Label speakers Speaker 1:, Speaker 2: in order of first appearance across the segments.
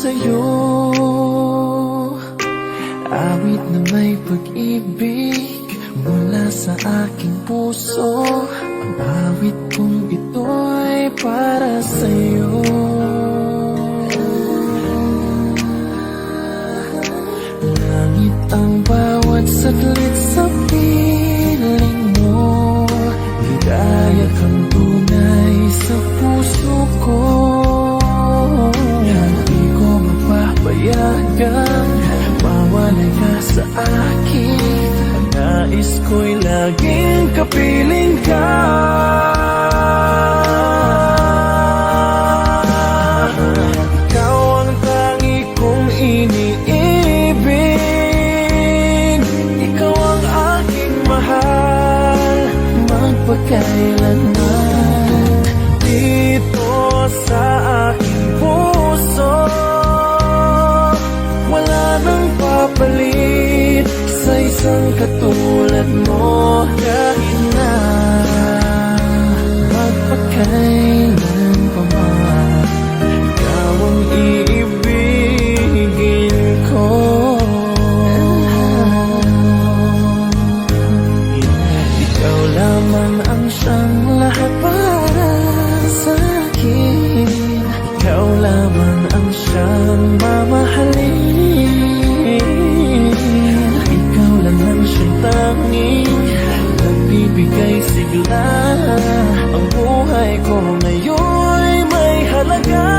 Speaker 1: sa'yo. Awit na may pag-ibig mula sa aking puso. Ang awit kong ito'y para sa'yo. Langit ang bawat saglit sa piling mo. Ligaya kang tunay sa puso ko. Hindi ko mapapayagan mawalay ka sa akin. Ang nais ko'y laging kapiling ka. Ikaw ang tangi kong iniibig. Ikaw ang aking mahal magpakailanman. Dito sa aking puso wala nang papalit sa isang katulad mo. Kahit na magpakailan pa man, ikaw ang iibigin ko. Ikaw lamang ang siyang lahat para sa akin. Ikaw lamang ang siyang mamahalin. Ikaw lang ang siyang tanging nagbibigay sigla. Ang buhay ko ngayon'y may halaga.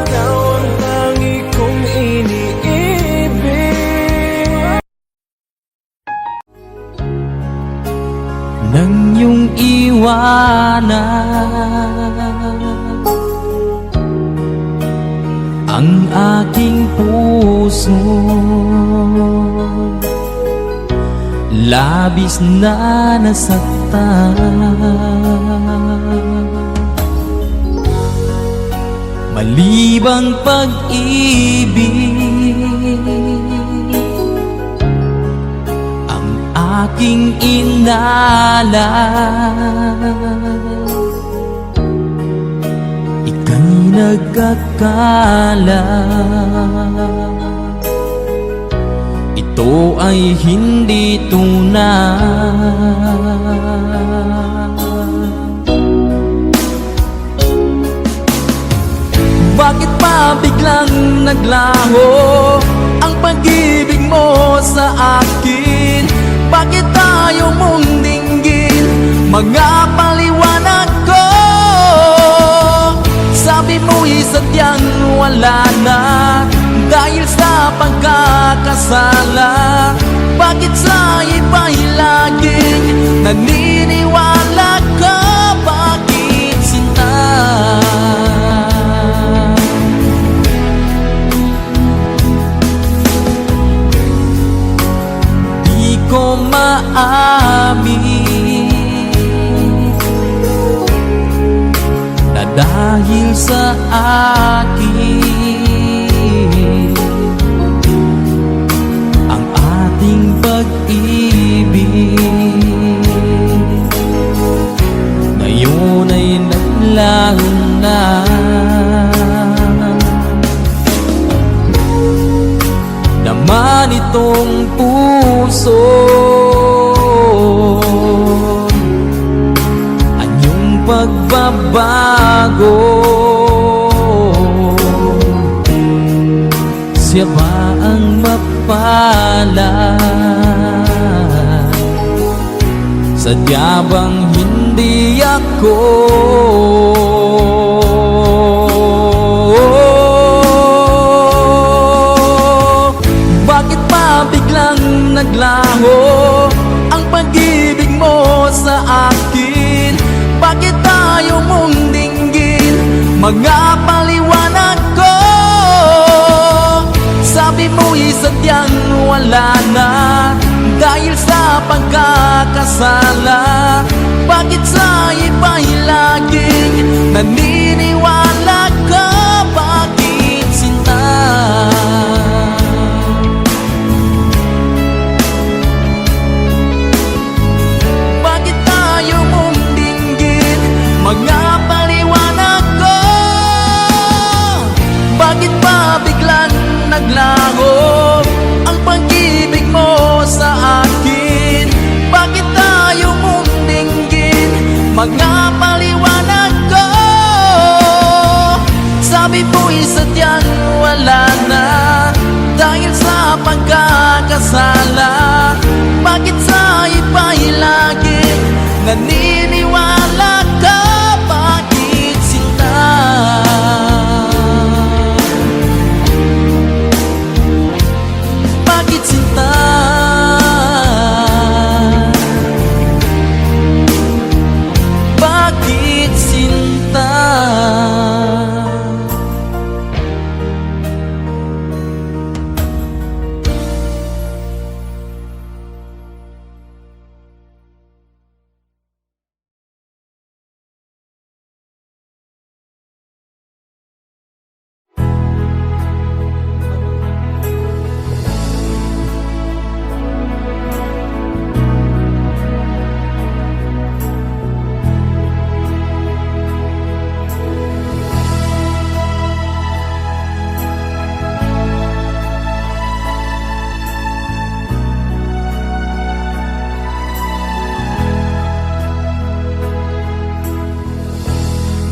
Speaker 1: Ikaw ang tangi kong iniibig.
Speaker 2: Nang iyong iwanan ang aking puso, labis na nasaktan. Malibang pag-ibig ang aking inalan. Ika'y nagkakala ito ay hindi tunay. Bakit pa biglang naglaho ang pag-ibig mo sa akin? Bakit tayo mong dinggin mga paliwanag ko? Sabi mo'y sadyang wala na dahil sa pagkakasala. Bakit sa iba'y laging naniniwala ka? Bakit sinta? Di ko maamin na dahil sa akin ang ating pag-ibig ngayon ay naglaho na. Naman itong puso anyong pagbabago. Siya ba ang mapalad? Sadya bang hindi ako? Bakit pa biglang naglaho ang pag-ibig mo sa akin? Bakit tayo mong dinggin mga paliwanag ko? Sabi mo'y sadyang wala na dahil sa pagkakasala. Bakit sa iba'y laging naniniwala ka? Bakit sinta? Bakit tayo mong dinggin mga naglaho ang pag-ibig mo sa akin? Bakit tayo mong dinggin? Mga paliwanag ko. Sabi mo'y sadyang wala na dahil sa pagkakasala. Bakit sa iba'y laging naniniwala ka? Bakit sinta? Bakit sinta? Bakit sinta?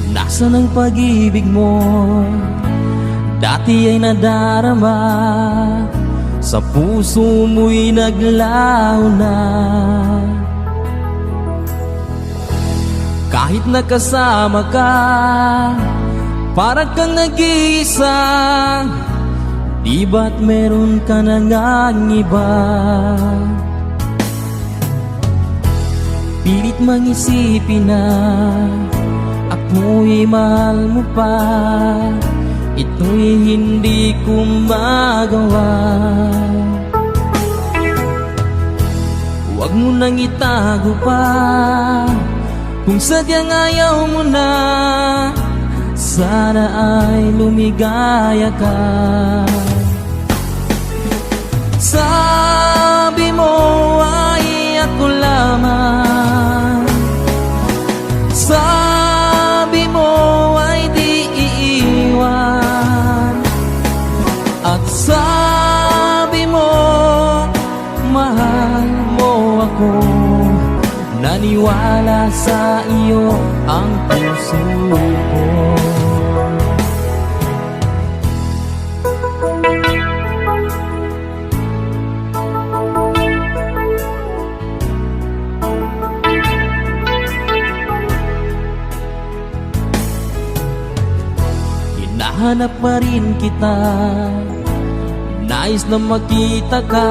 Speaker 2: Nasaan ang pag-ibig mo? Dati ay nadarama, sa puso mo'y naglaho na. Kahit nakasama ka, parang kang nag-iisa. Di ba't meron ka na ngang iba? Pilit mangisipin na ako'y mahal mo pa. Ito'y hindi ko magawa. Huwag mo nang itago pa kung sadyang ayaw mo na. Sana ay lumigaya ka. Sabi mo ay ako lamang. Sabi mo ay di iiwan. At sabi mo mahal mo ako. Naniwala sa iyo ang puso ko. Hinahanap pa rin kita, nais na makita ka.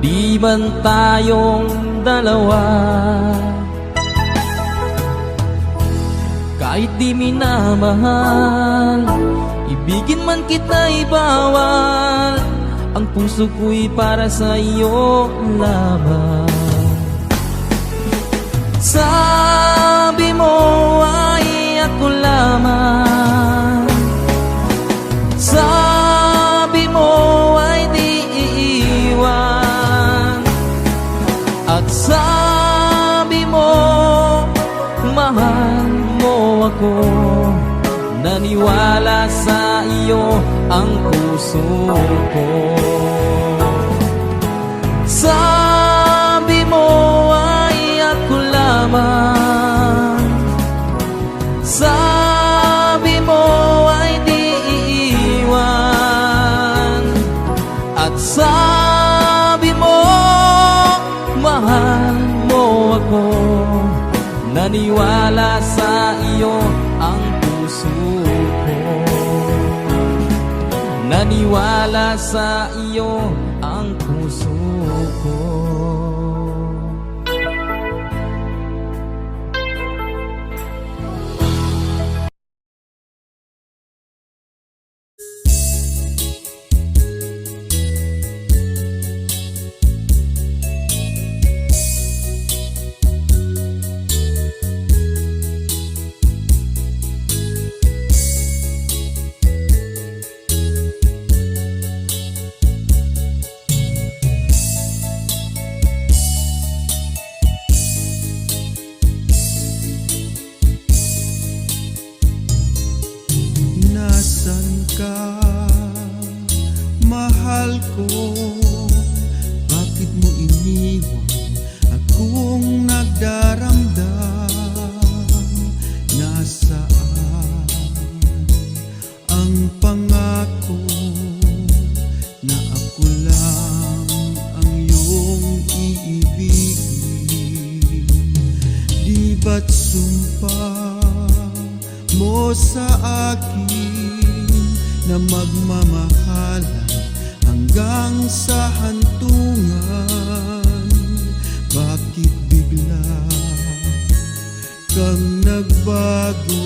Speaker 2: Di man tayong dalawa, kahit di minamahal, ibigin man kita'y bawal. Ang puso ko'y para sa iyo lamang. Sabi mo ay ako lamang. Sabi mo ay di iiwan. At sabi mo mahal mo ako. Naniwala sa iyo ang puso ko. Sabi mo ay ako lamang. Sabi mo ay di iiwan. At sabi mo mahal mo ako. Naniwala sa iyo ang puso ko. Naniwala sa iyo ang puso ko.
Speaker 3: Nasaan ka? mahal ko, bakit mo iniwan akong nagdaramdam? Nasaan ang pangako na ako lang ang iyong iibigin? Di ba't sumpa mo sa akin na magmamahalan hanggang sa hantungan? Bakit bigla kang nagbago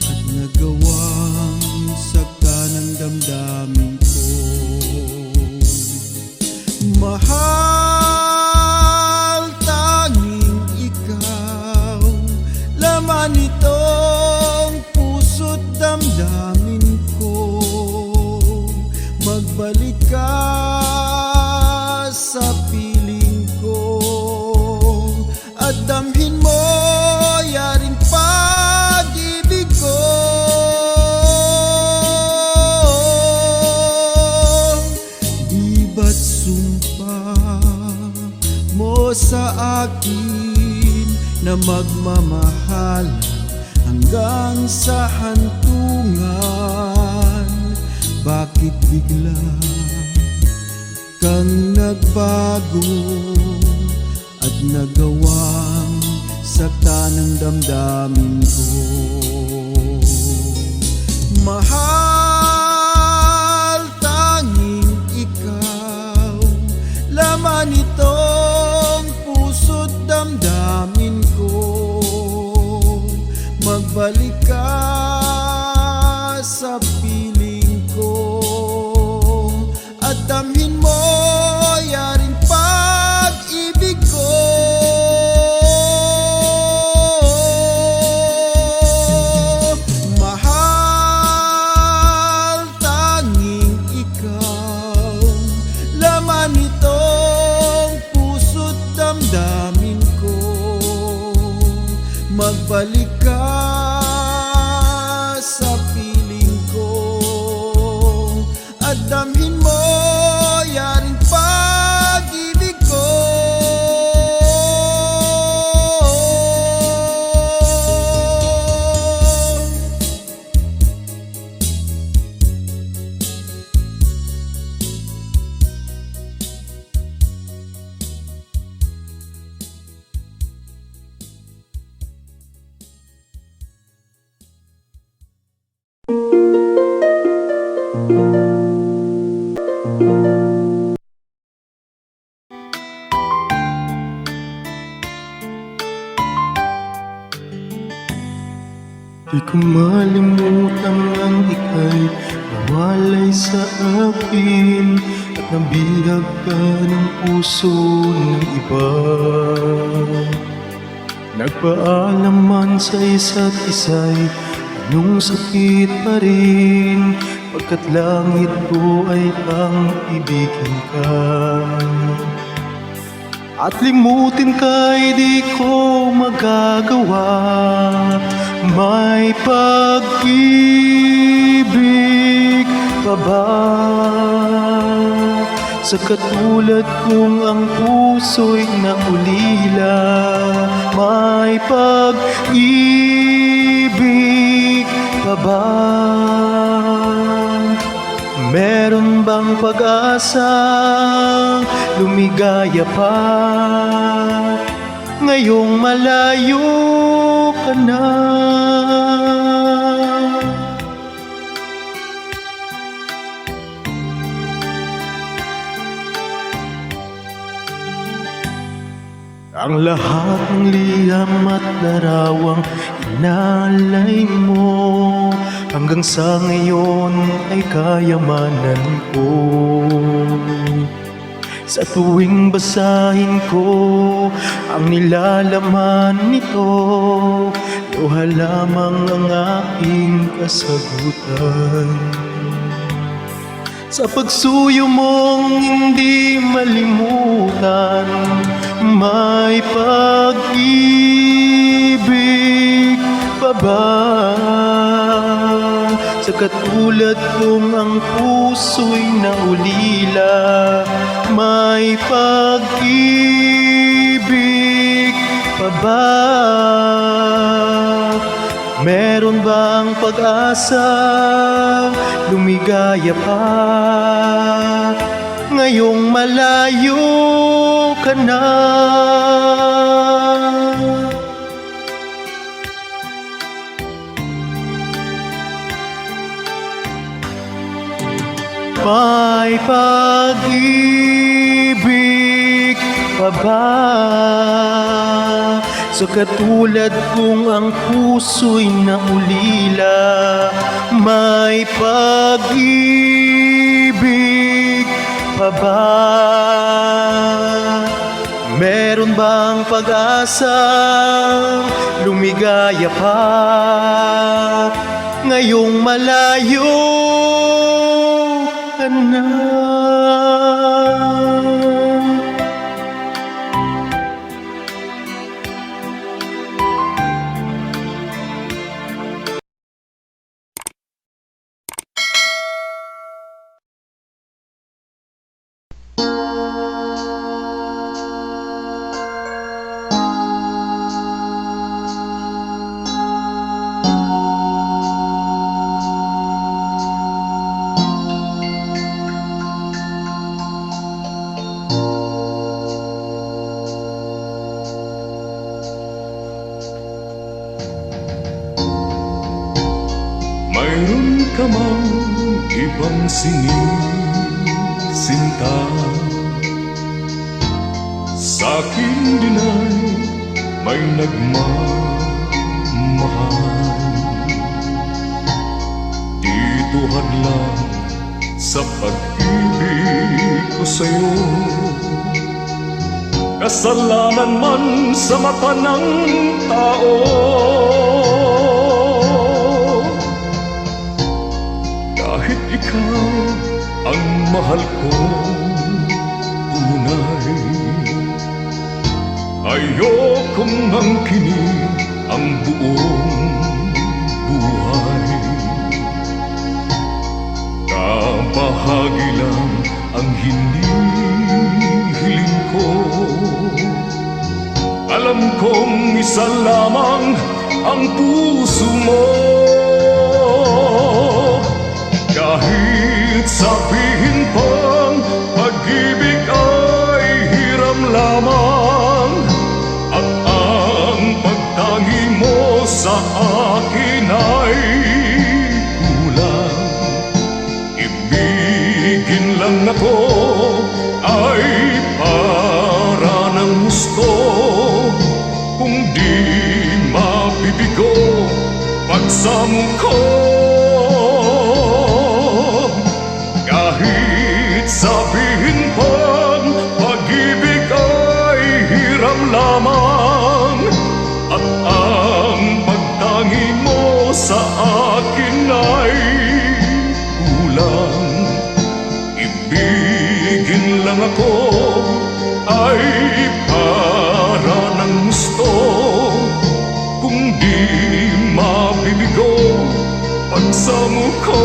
Speaker 3: at nagawang sakta ng damdamin ko? Mahal, tanging ikaw, laman itong puso't damdamin ko. Magbalik ka sa piling ko at damhin mo yaring pag-ibig ko. Di ba't sumpa mo sa akin na magmamahal hanggang sa hantungan? Bakit bigla kang nagbago at nagawang sakta ng damdamin ko? Mahal, tanging ikaw, laman itong puso't damdamin ko. Magbalik ka sa piling ko at damhin mo yaring pag-ibig ko. Mahal, tanging ikaw, laman itong puso't damdamin ko. Magbalik ka sa piling ko at damhin mo yaring pag-ibig ko.
Speaker 1: Di ko malimutan ang ika'y nawalay sa akin at nabihag ka ng puso ng iba. Nagpaalam man sa isa't isa'y anong sakit pa rin, pagkat langit ko ay ang ibigin ka. At limutin ka'y di ko magagawa. May pag-ibig pa ba sa katulad kong ang puso'y naulila? May pag-ibig pa ba? Meron bang pag-asa lumigaya pa ngayong malayo ka na? Ang lahat ng liham at larawang inalay mo hanggang sa ngayon ay kayamanan ko. Sa tuwing basahin ko ang nilalaman nito, luha lamang ang aking kasagutan. Sa pagsuyo mong hindi malimutan, may pag-ibig pa ba sa katulad kong ang puso'y naulila. May pag-ibig pa ba? Meron bang pag-asa lumigaya pa? Ngayong malayo ka na. May pag-ibig pa ba? Sa katulad kong ang puso'y naulila. May pag-ibig pa ba? Meron bang pag-asa lumigaya pa? Ngayong malayo ka na.
Speaker 4: Mayroon ka mang ibang sinisinta, sa'kin din ay may nagmamahal. Dito hadlang sa pag-ibig ko sa'yo, kasalanan man sa mata ng tao. Kahit ikaw ang mahal ko tunay, ayokong angkinin ang buong buhay. Kabahagi lang ang hinihiling ko, alam kong isa lamang ang puso mo. Kahit sabihin pang pag-ibig ay hiram lamang, at ang pagtangi mo sa akin ay kulang. Ibigin lang ako ay para ng gusto, kung di mabibigo pagsamo ko. Kahit sabihin pang pag-ibig ay hiram lamang, at ang pagtangi mo sa akin ay kulang. Ibigin lang ako ay para ng gusto, kung di mabibigo pagsamo ko.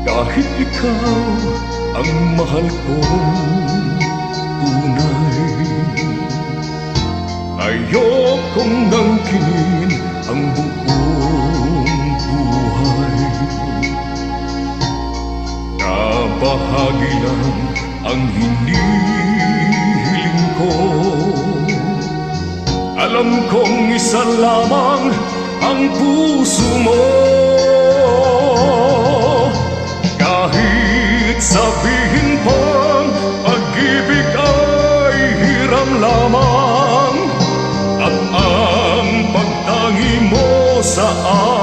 Speaker 4: Kahit ikaw ang mahal kong tunay, ayokong angkinin ang buong buhay. Kabahagi lang ang hinihiling ko, alam kong isa lamang ang puso mo. Kahit sabihin pang pag-ibig ay hiram lamang, at ang pagtangi mo sa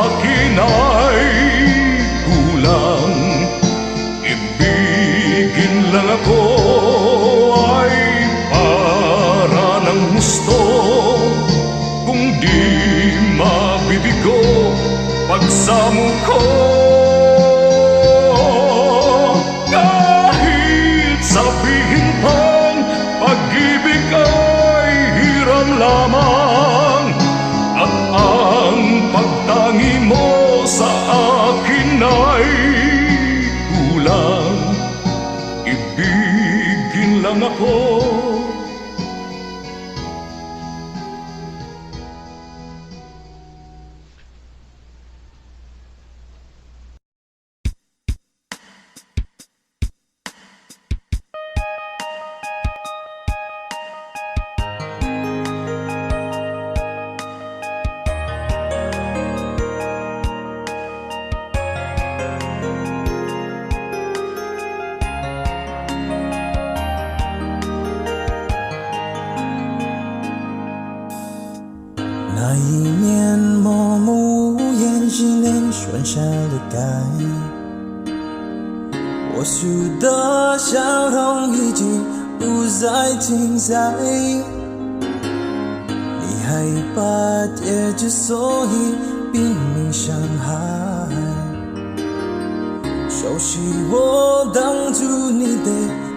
Speaker 4: akin ay kulang. Ibigin lang ako ay para ng gusto, kung di mabibigo pagsamo ko. Kahit lang ako.
Speaker 3: 那一年默默无言只能算下了该我输的笑容已经不再精彩你害怕结局所以拼命伤害熟悉我当初你的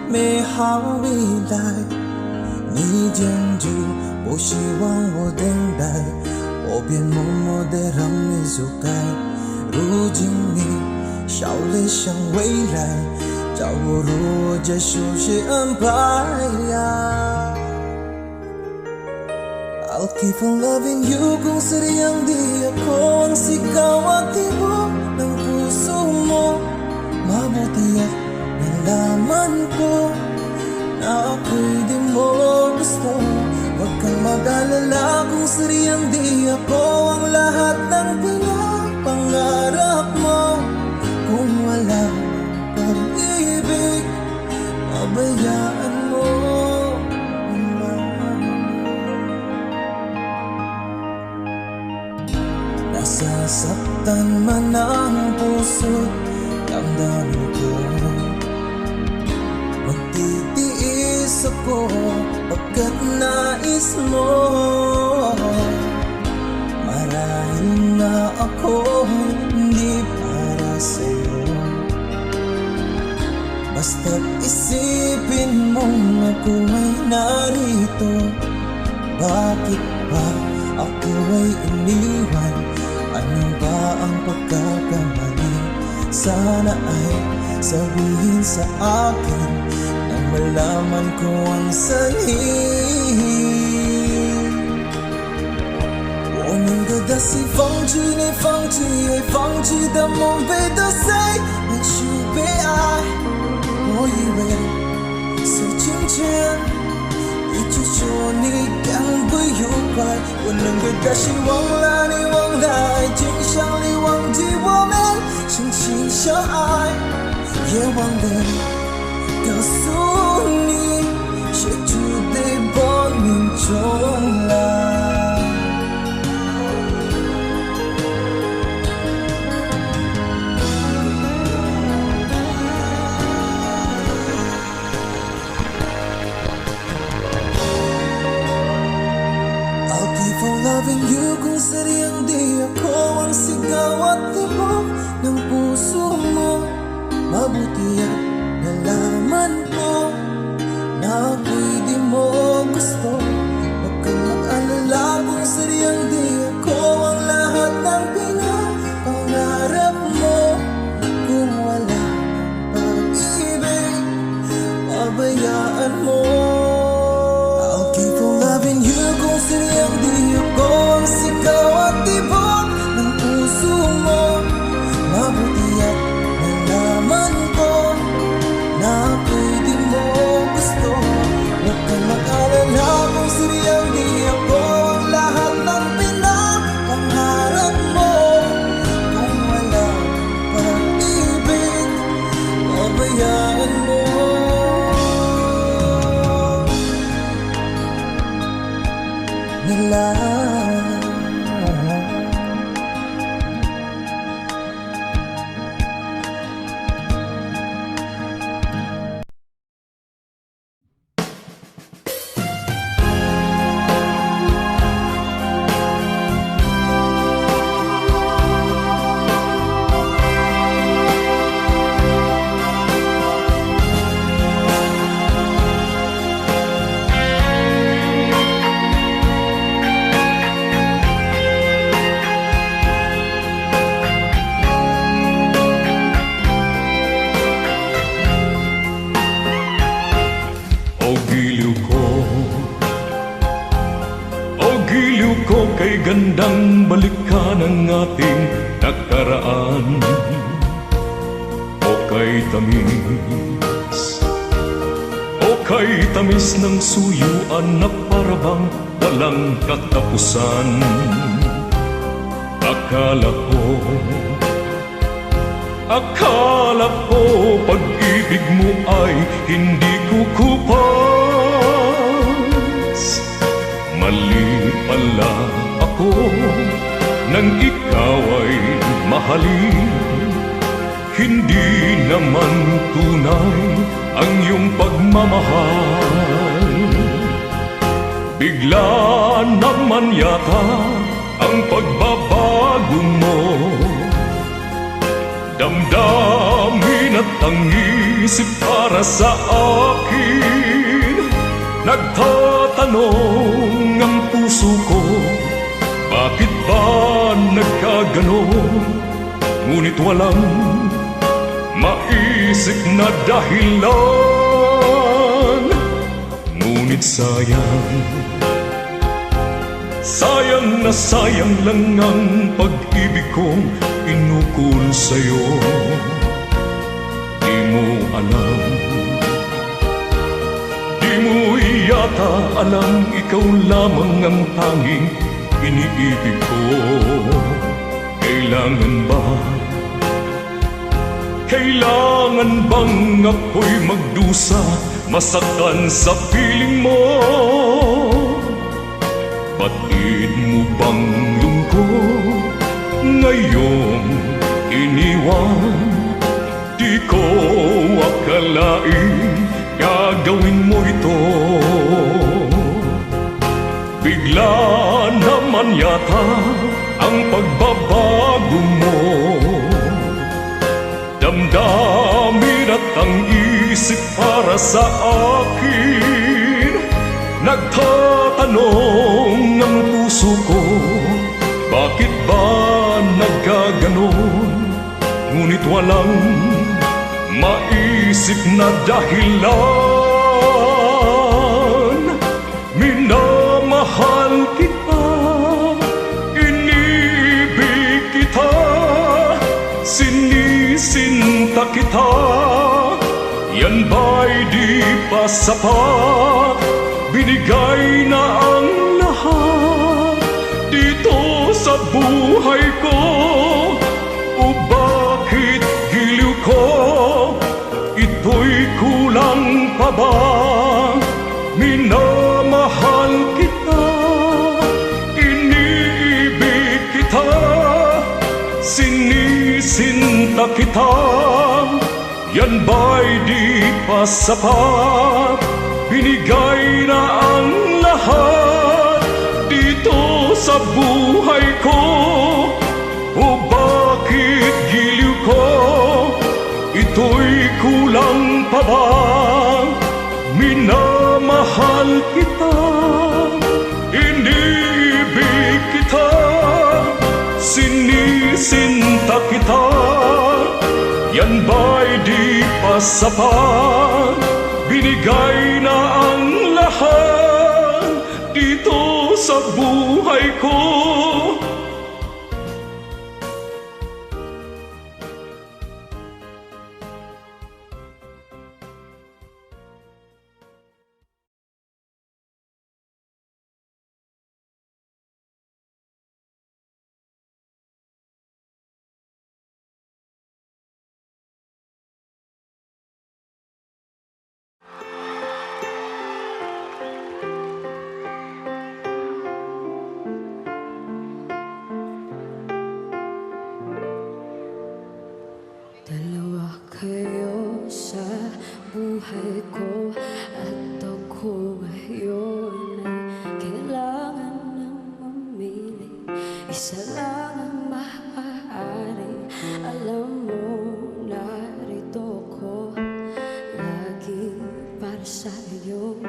Speaker 3: 美好未来你坚决不希望我等待我便默默地让你走开如今你笑了向未来叫我如何熟悉安排I'll keep on loving you kung sadyang di ako ang sigaw at tibok ng puso mo Mabuti at nalaman ko na ako'y di mo gusto Huwag kang mag-alala kung sadyang di ako ang lahat ng pinapangarap mo Kung wala pag-ibig, pabayaan mo Nasasaktan man ang puso, damdamin ko Magtitiis ako pagkat nais mo Marahil na ako hindi para sa'yo Basta't isipin mong ako ay narito Bakit ba ako ay iniwan? Ano ba ang pagkakamali? Sana ay sabihin sa akin Nang malaman ko ang sanhi 我宁可的是放弃你，放弃爱，放弃的梦被得谁能去被爱？我以为是今天，一直说你赶不愉快，我宁可的是忘了你，忘了爱情，想你忘记我们深情相爱，也忘了告诉你，写出的报应重来。Loving you kung sadyang di ako ang sigaw at tibok ng puso mo Mabuti at nalaman ko na ako'y di mo gusto Huwag kang mag-alala kung sadyang di ako ang lahat ng pinapangarap mo Kung wala pag-ibig, pabayaan mo I'll keep on loving you kung sadyang di ako ang sigaw at tibok ng puso mo Mabuti at nalaman ko
Speaker 4: gandang balikan ang ating nakaraan. O kay tamis ng suyuan na parabang walang katapusan. Akala ko pag-ibig mo ay hindi kukupas. Mali pala ako nang ikaw ay mahalin. Hindi naman tunay ang iyong pagmamahal. Bigla naman yata ang pagbabago mo. Damdamin at ang isip para sa akin. Nagtatanong ang puso ko, bakit ba nagkaganon? Ngunit walang maisip na dahilan. Ngunit sayang na sayang lang ang pag-ibig kong inukol sa'yo. Di mo alam, di mo yata alam, ikaw lamang ang tanging iniibig ko. Kailangan bang ako'y magdusa, masaktan sa piling mo? Batid mo bang lungkot ngayong iniwan? Di ko akalain gagawin mo ito. Bigla naman yata ang pagbabago mo. Damdamin at ang isip para sa akin. Nagtatanong ang puso ko, bakit ba nagkaganon? Ngunit walang maisip na dahilan. Minamahal kita, inibig kita, sinisinta kita. Yan ba'y di pa sapat? Binigay na ang lahat dito sa buhay ko. O bakit giliw ko? Ito'y kulang pa ba? Minamahal kita, iniibig kita, sinisinta kita. Yan ba'y di pa sapat? Binigay na ang lahat dito sa buhay ko. O bakit giliw ko? Ito'y kulang pa ba? Minamahal kita, iniibig kita, sinisinta kita. Yan ba'y di pa sapat? Binigay na ang lahat dito sa buhay ko.
Speaker 5: Dalawa kayo sa buhay ko at ako ngayon ay kailangan ng mamili. Isa lang ang maaari, alam mo narito ko lagi para sa'yo.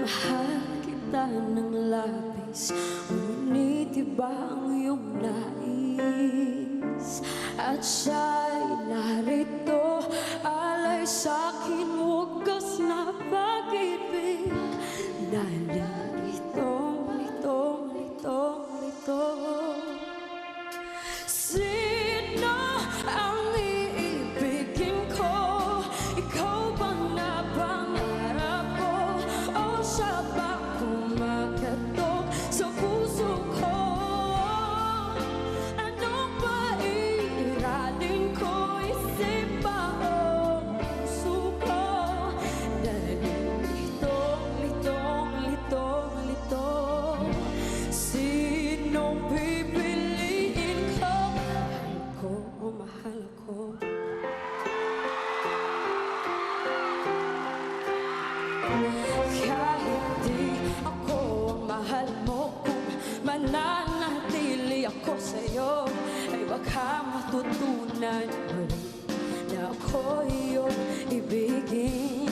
Speaker 5: Mahal kita ng labis, ngunit iba ang iyong nais. At siya'y narito, alay sa'kin wagas na pag-ibig. Nalilitong, litong, litong, litong Kahit di ako ang mahal mo, kung mananatili ako sa'yo, ay baka matutunan mo rin na ako iyong ibigin.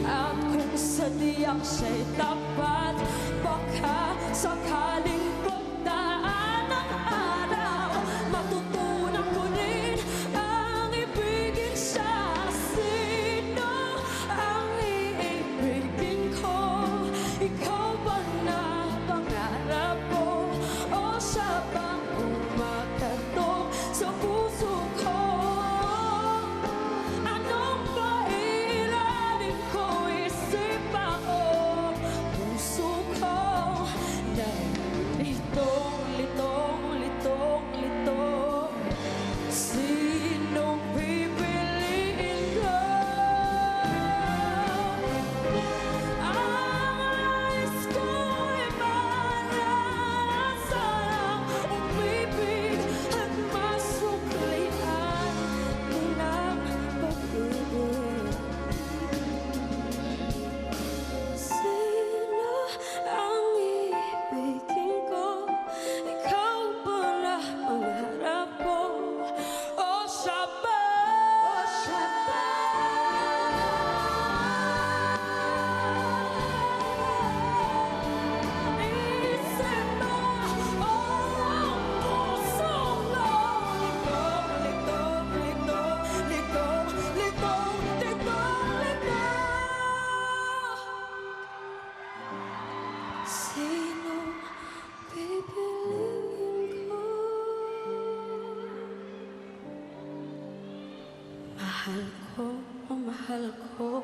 Speaker 5: At kung sadyang siya'y tapat, baka sakaling pagdaan ng araw, matutunan ko rin ang ibigin siya. Sino ang iibigin ko? Ikaw ba na pangarap ko? O siya bang kumakatok sa puso ko? Anong mailalim ko, isipan o puso ko? Litong-litong-litong-litong, sinong pipiliin ko? Ang nais ko'y maranasan ang umibig at masuklian din ang pag-ibig. Sino ang iibigin ko? Ikaw ba na ang harap ko? O siya ba? Isip mo o ang puso mo? Sino pipiliin ko? Mahal ko, oh mahal ko.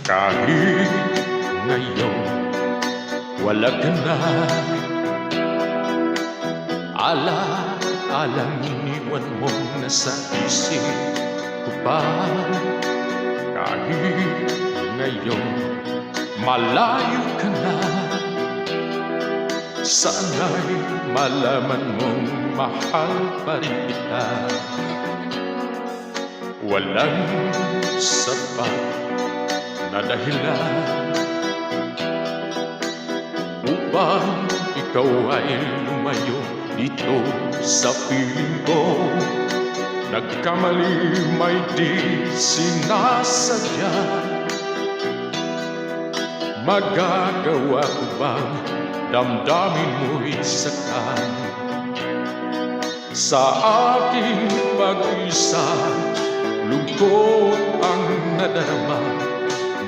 Speaker 4: Kahit ngayon wala ka na, ala-alang iniwan mo na sa isip ko pa. Kahit ngayon malayo ka na, sana'y malaman mong mahal pa rin kita. Walang sapat na dahilan upang ikaw ay lumayo dito sa piling ko. Nagkamali may di sinasadya. Magagawa ko bang damdamin mo'y sakan sa aking pag-isa? Lungkot ang nadarama,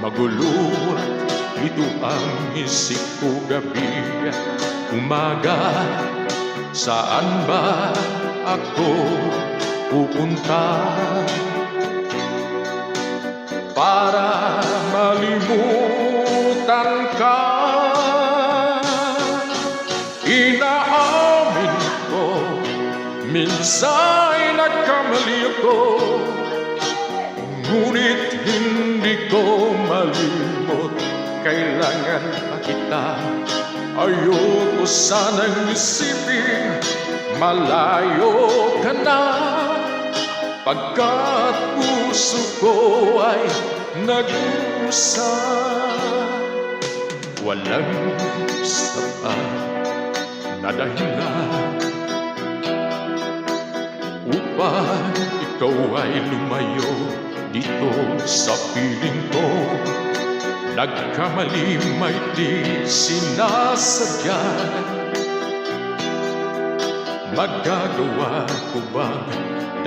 Speaker 4: magulo ito ang isip ko gabi at umaga. Saan ba ako pupunta para malimutan ka? Inaamin ko, minsan nagkamali ako, ngunit hindi ko malimot. Kailangan pa kita. Ayoko sanang isipin malayo ka na, pagkat puso ko ay nag-usap. Walang sapat na dahilan upang ikaw ay lumayo dito sa piling ko. Nagkamali may di sinasadya. Magagawa ko bang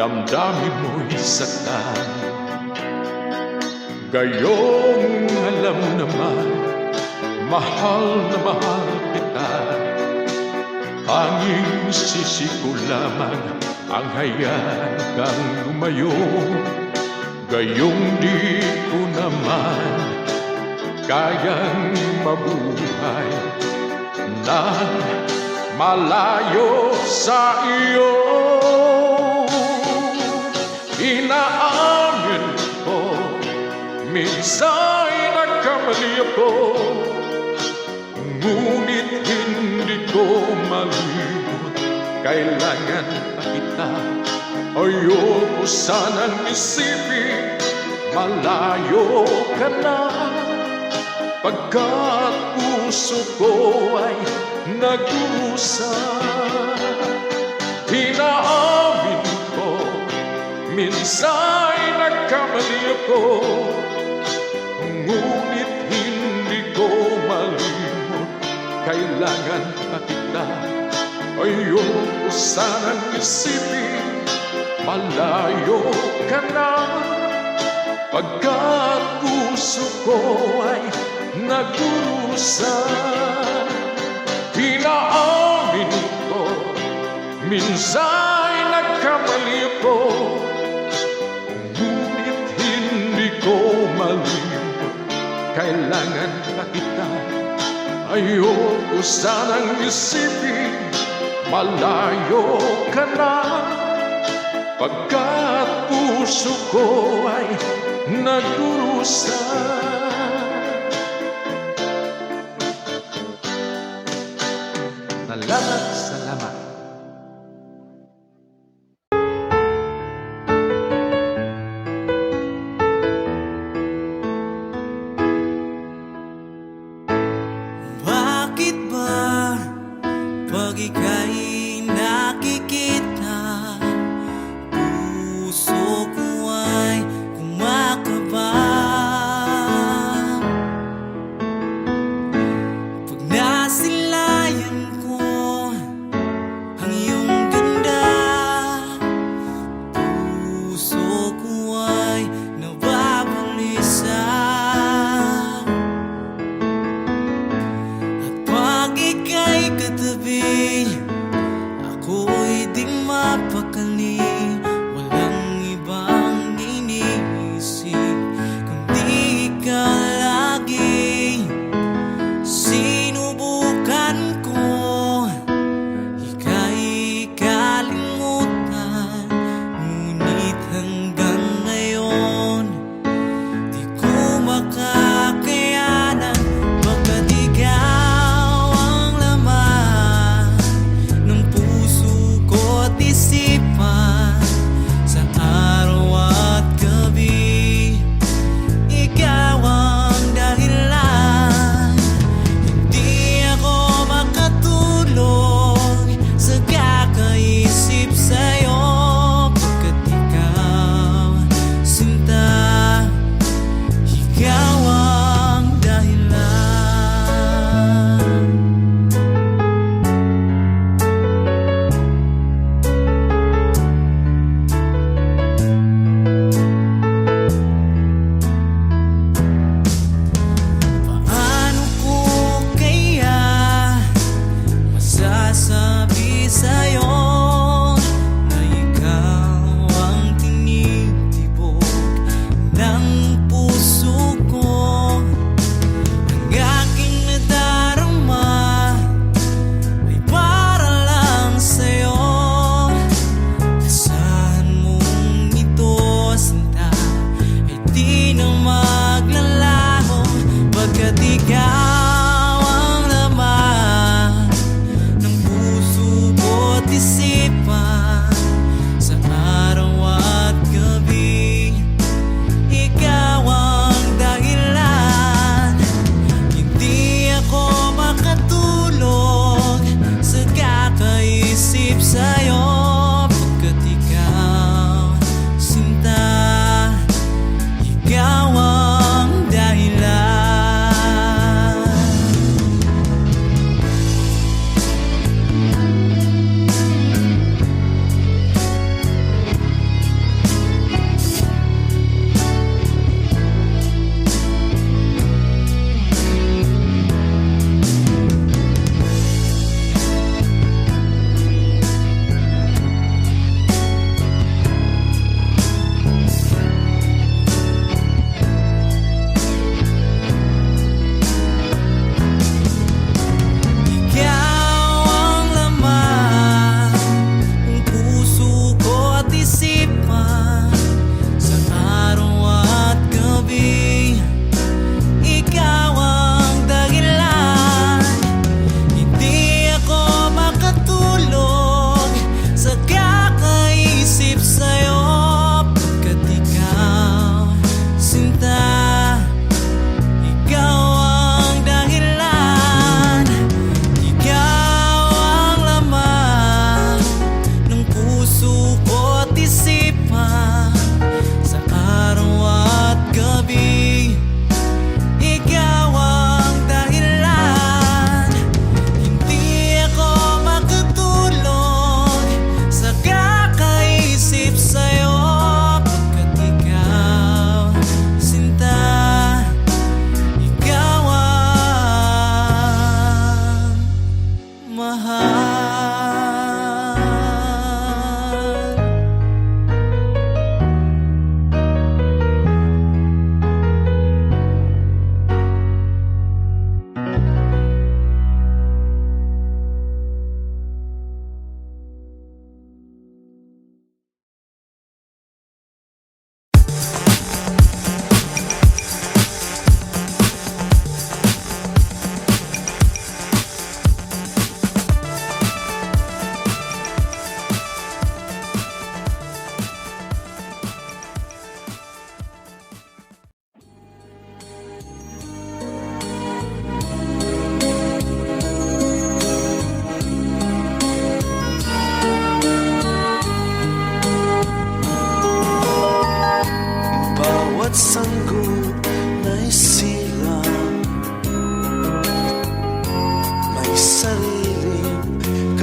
Speaker 4: damdamin mo'y saktan? Gayong alam naman, mahal na mahal kita. Tanging sisi ko lamang ang hayaan kang lumayo. Gayong di ko naman kayang mabuhay na malayo sa iyo. Inaamin ko, minsan nagkamali ako, ngunit hindi ko malimot. Kailangan pa kita, ayoko sanang isipin malayo ka na, pagkat puso ko ay nag-usa. Inaamin ko, minsan nagkamali ako, ngunit hindi ko malimot. Kailangan pa kita, ayoko sanang isipin malayo ka na, pagkat puso ko ay nag-usa. Inaamin ko, minsan nagkamali ako, ngunit hindi ko malimot. Kailangan pa kita, ayoko sanang isipin malayo ka na, pagkat puso ko ay nagdurusa. Salamat, salamat.
Speaker 3: Bakit ba pag ika'y nakikita, puso ko ay kumakaba? Pag nasilayan ko ang iyong ganda, puso ko ay nababalisa. At pag ika'y katabi, ako'y di mapakali. Walang ibang iniisip kundi ikaw lagi. Sinubukan ko ika'y kalimutan, ngunit hanggang ngayon di ko makakayanan. Pagkat ikaw ang laman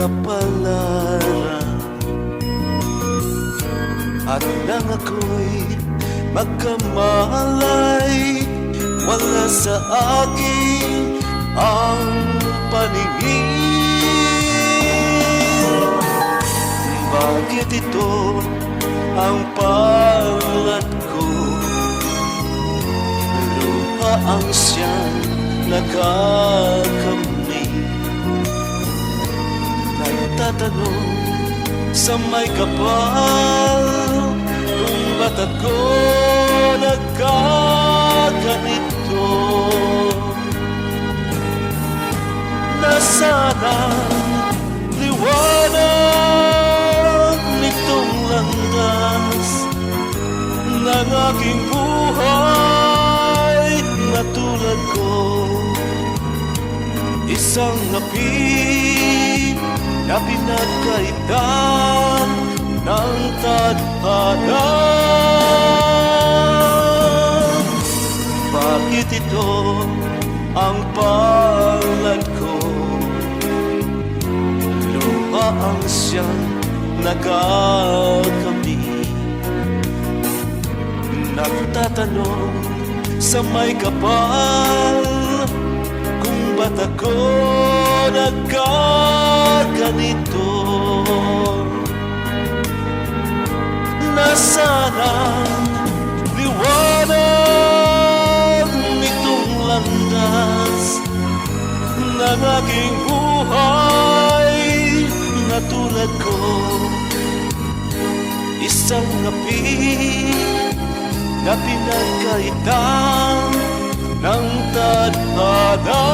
Speaker 6: kapalaran. At nang ako'y magkamalay, wala sa akin ang paningin. Bakit ito ang palad ko? Lupa ang siyang nakakamit. Nagtatanong sa may kapal, kung ba't ako nagkaganito? Nasaan ang liwanag nitong landas ng aking buhay na tulad ko? Isang api na pinagkaitan ng tadhana. Bakit ito ang palad ko? Lupa ang siyang nakakamit. Nagtatanong sa may kapal, kung ba't ako nagkaganito? Nasaan ang liwanag nitong landas ng aking buhay na tulad ko? Isang api na pinagkaitan ng tadhana.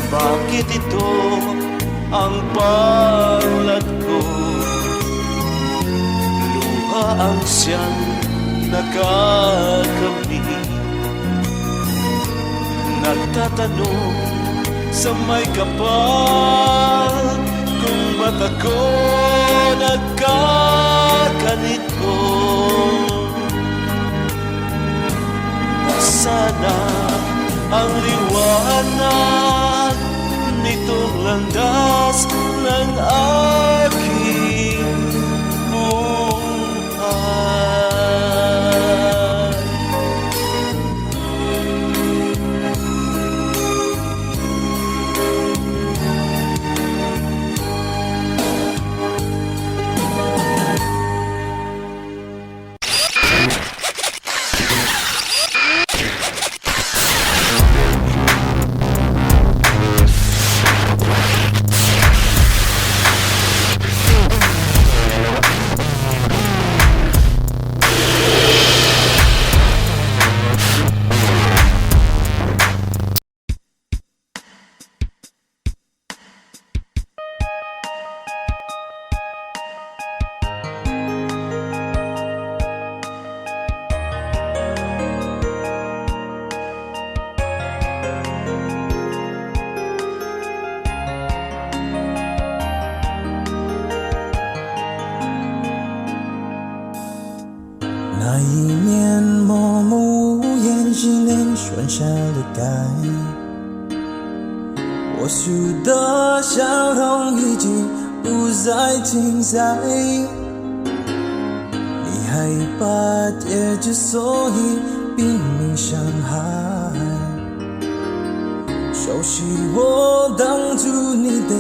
Speaker 6: Bakit ito ang palad ko? Luha ang siyang nakakamit. Nagtatanong sa may kapal, kung ba't ako nagkaganito? Sana ang liwanag nitong landas ng aking buhay.
Speaker 3: 那一年默默无言，几年喧嚣的改，我输的笑容已经不再停在。你害怕结局，所以拼命伤害。熟悉我当初你的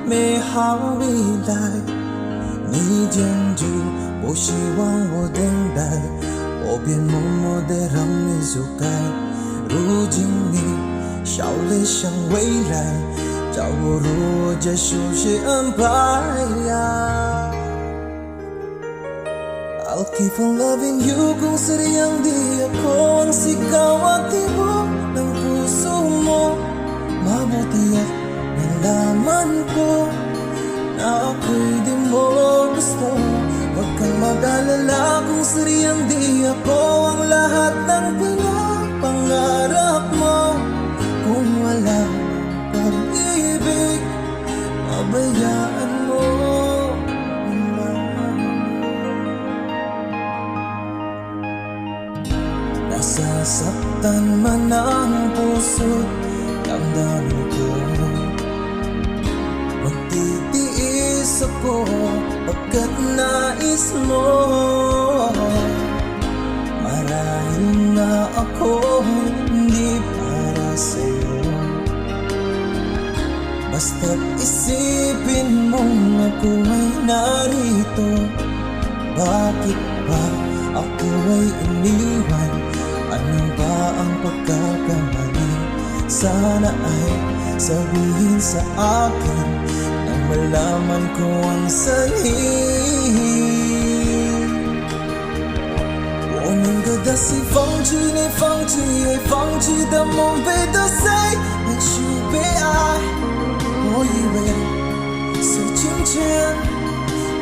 Speaker 3: 美好未来，你坚决不希望我等待，我便默默地让你走开。如今你笑脸向未来，叫我如何接受些安排呀？I'll keep on loving you kung sadyang di ako ang sigaw at tibok ng puso mo. Mabuti at nalaman ko na ako'y di mo gusto. Huwag kang mag-alala kung sadyang di ako ang lahat ng pinapangarap mo. Kung wala pag-ibig, pabayaan mo. Nasasaktan man ang puso, damdamin ko mo. Marahil na ako hindi para sa'yo, basta't isipin mong ako ay narito. Bakit ba ako ay iniwan? Ano ba ang pagkakamali? Sana ay sabihin sa akin nang malaman ko ang sanhi. 我能够的是放弃你，放弃也放弃的梦被打碎，也许被爱。我以为是今天，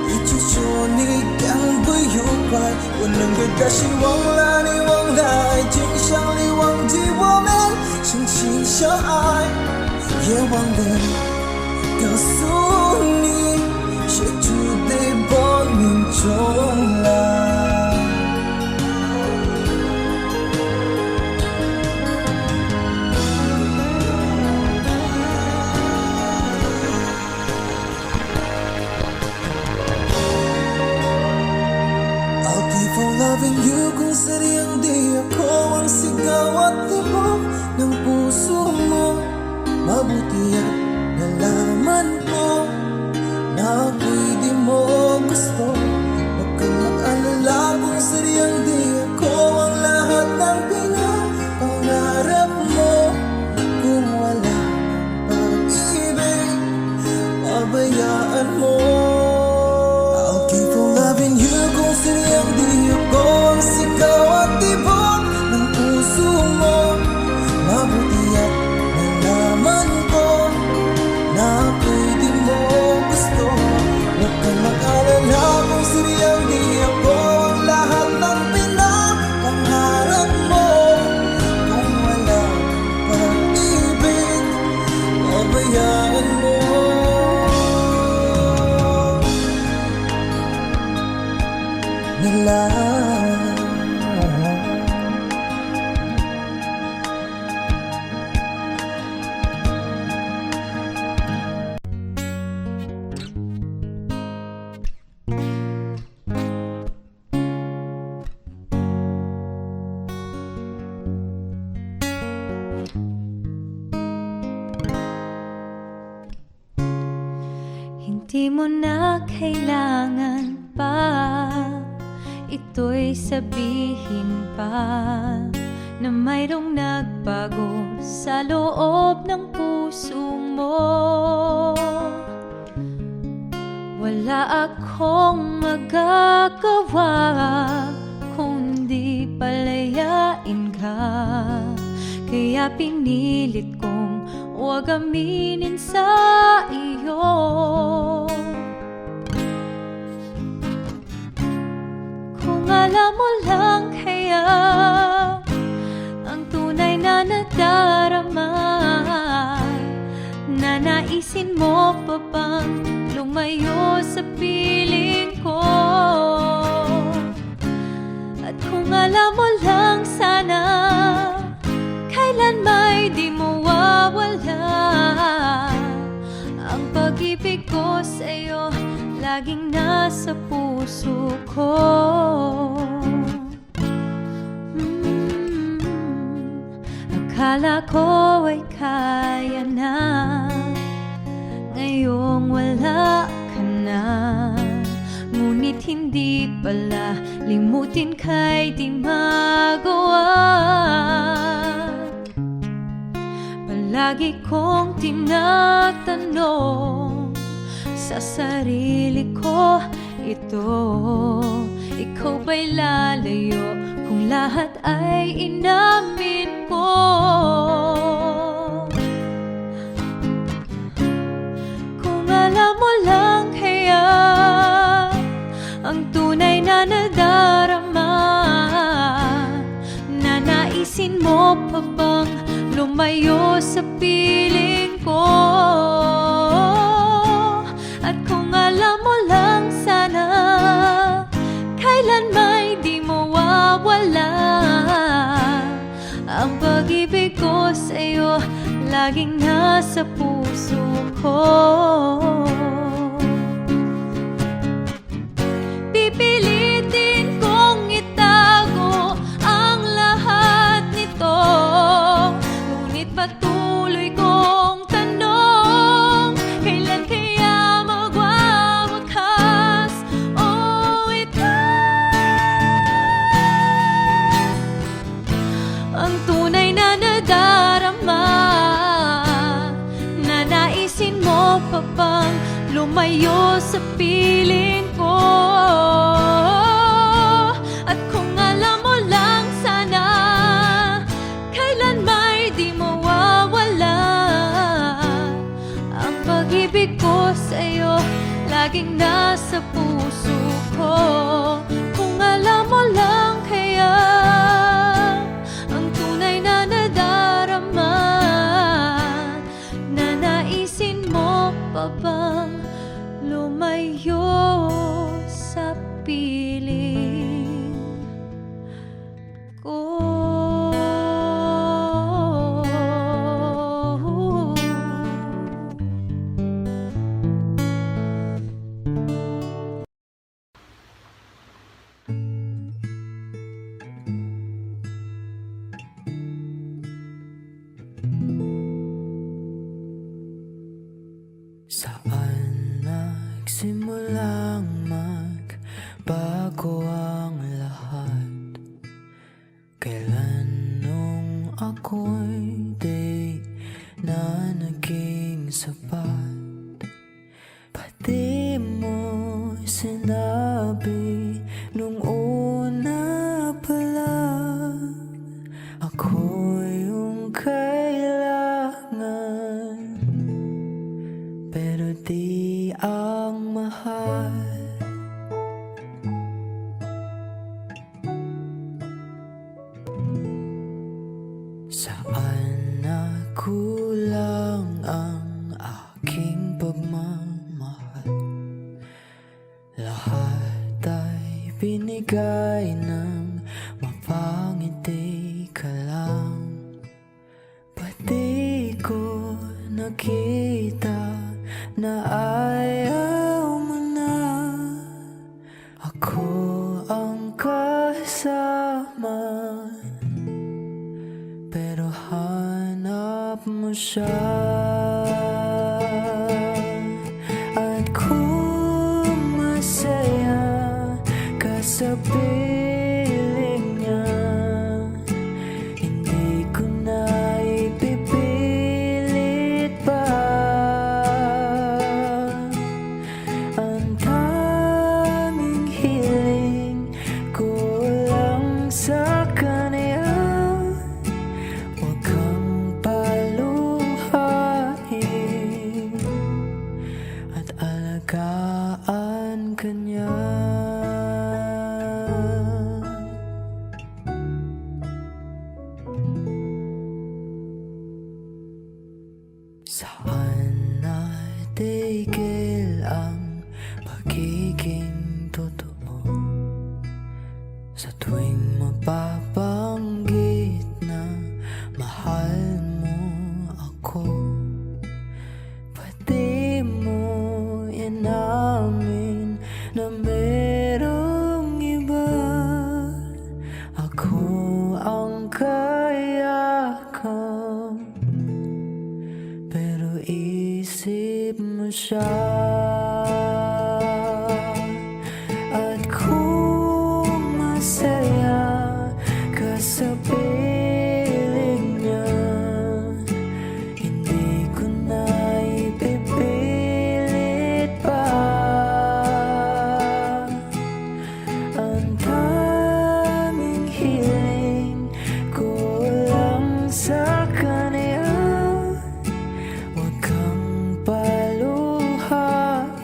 Speaker 3: 一直说你赶不愉快，我能够的是忘了你，忘了爱情，想你忘记我们深情相爱，也忘了告诉你，谁注定亡命中来。Loving you kung sadyang di ako ang sigaw at tibok ng puso mo. Mabuti at nalaman ko na ako'y di mo gusto. Huwag kang mag-alala kung sadyang di ako ang lahat ng pinapangarap mo. Kung wala pag-ibig, pabayaan mo. I'll keep on loving you kung sadyang di ako ang sigaw at tibok ng puso mo. Mabuti at nalaman ko na ako'y di mo gusto. Huwag kang mag-alala kung sadyang di ako ang lahat ng pinapangarap mo. Kung wala pag-ibig, pabayaan mo.
Speaker 5: Hindi mo na kailangan pa ito'y sabihin pa na mayroong nagbago sa loob ng puso mo. Wala akong magagawa kundi palayain ka, kaya pinilit kong huwag aminin sa iyo. Kung alam mo lang kaya ang tunay na nadarama, nanaisin mo pa bang lumayo sa piling ko? At kung alam mo lang sana kailan may di mo wawala ang pag-ibig ko sa'yo, laging nasa puso ko. Akala ko ay kaya na, ngayong wala ka na. Ngunit hindi pala, limutin ka'y di magawa. Palagi kong tinatanong sa sarili ko ito, ikaw ba'y lalayo kung lahat ay inamin ko? Kung alam mo lang kaya ang tunay na nadarama, nanaisin mo pa bang lumayo sa piling ko? At kung alam mo lang sana kailan may di mo wawala ang pag-ibig ko sa'yo, laging nasa puso ko. Pipili lumayo sa piling ko. At kung alam mo lang sana, kailan may di mawawala ang pag-ibig ko sa'yo, laging nasa puso ko. Kung alam mo lang kaya ang tunay na nadarama, nanaisin mo pa bang lumayo sa piling ko?
Speaker 3: Saan nagsimulang magbago ang lahat? Kailan nung ako'y di na naging sapat? Pati mo sinabi nung una pa lang, ako yung kailangan, pero di ang mahal. Saan nakulang ang aking pagmamahal? Lahat ay binigay ng mapangiti ka lang. Pati ko nakita na ayaw mo na. Ako ang kasama, pero hanap mo siya. At kung masaya ka sa piling niya, hindi ko na ipipilit pa. Ang tanging hiling ko lang sa kanya, huwag kang paluhain at alagaan ka niya. Saan natigil ang pagiging totoo? Sa tuwing mapabanggit na mahal mo ako, pati mo inamin na merong iba. Ako ang kayakap, pero isip mo siya. At kung masaya ka sa piling niya, hindi ko na ipipilit pa. Ang tanging hiling ko lang sa kanya, huwag kang paluhain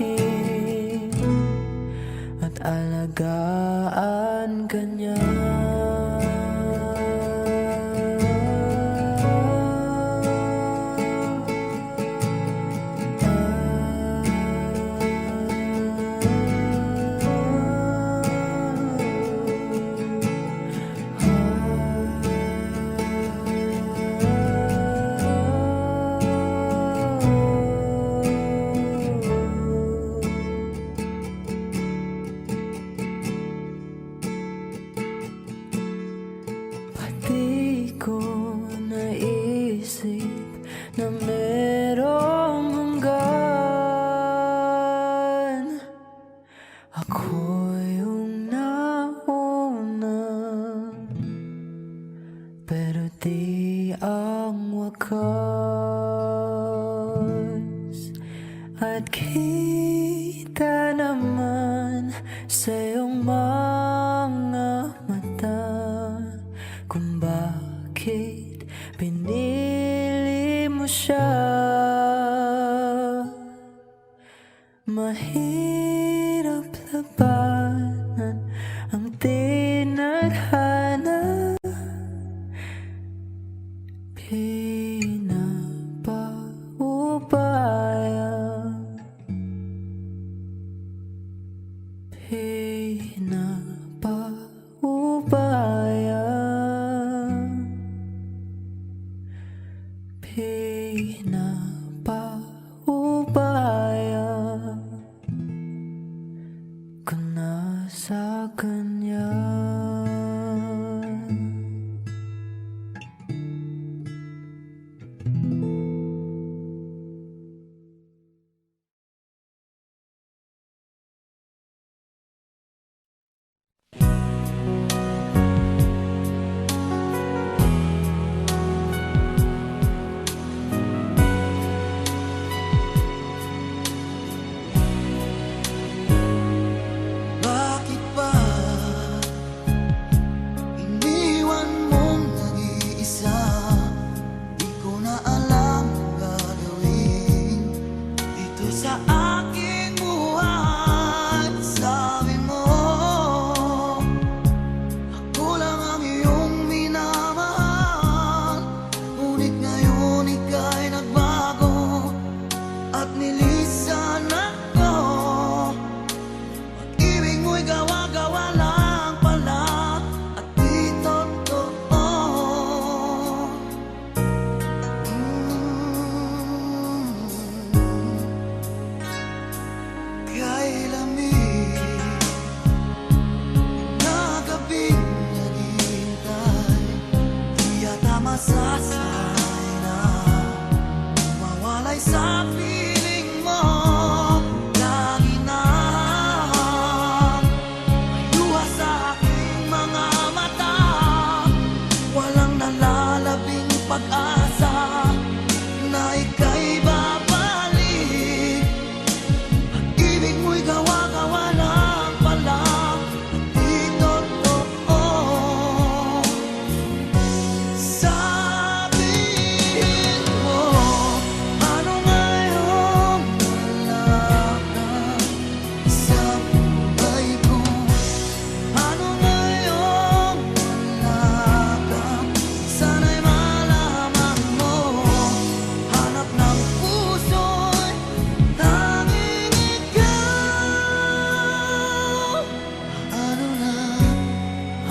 Speaker 7: siya. Mahirap labanan ang tinadhana. Pinapaubaya, pinapaubaya, pinapaubaya ko na sa kanya.
Speaker 3: Bakit ba iniwan mong nag-iisa? Di ko na alam ang gagawin dito sa aking buhay. Sabi mo, ako lang ang iyong minamahal. Ngunit ngayon ika'y nagbago at nilisan ako. Ibig mo'y gawa-gawa lang pala at di totoo. Kay lamig na gabing naghihintay, di yata masasay na mawalay sa piling mo. Lagi na luha sa aking mga mata, walang nalalabing pag-asa na ika'y babalik. Ibig mo'y gawa-gawa lang pala at di totoo. Sabihin mo, ano ngayon wala ka sa buhay ko? Ano ngayon wala ka? Sana'y malaman mo, hanap ng puso'y tanging ikaw.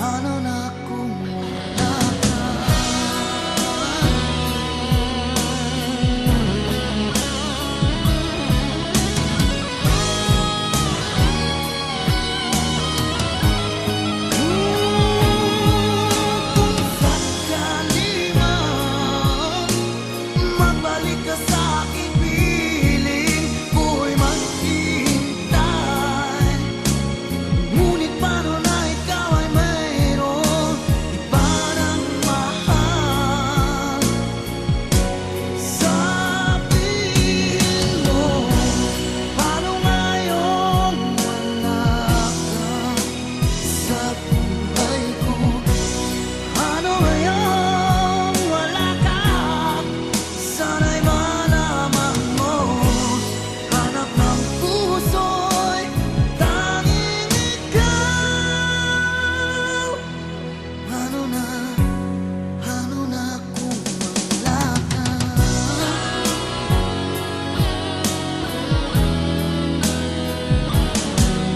Speaker 3: Ano na kung wala ka? Kung sakali man magbalik ka sa aking piling, ko'y maghihintay. Ngunit paano na ikaw ay mayroon iba ng mahal? Sabihin mo, paano ngayon wala ka sa buhay ko? Ano ngayon wala ka? Sana'y malaman mo, hanap ng puso'y tanging ikaw. Ano na kung wala ka?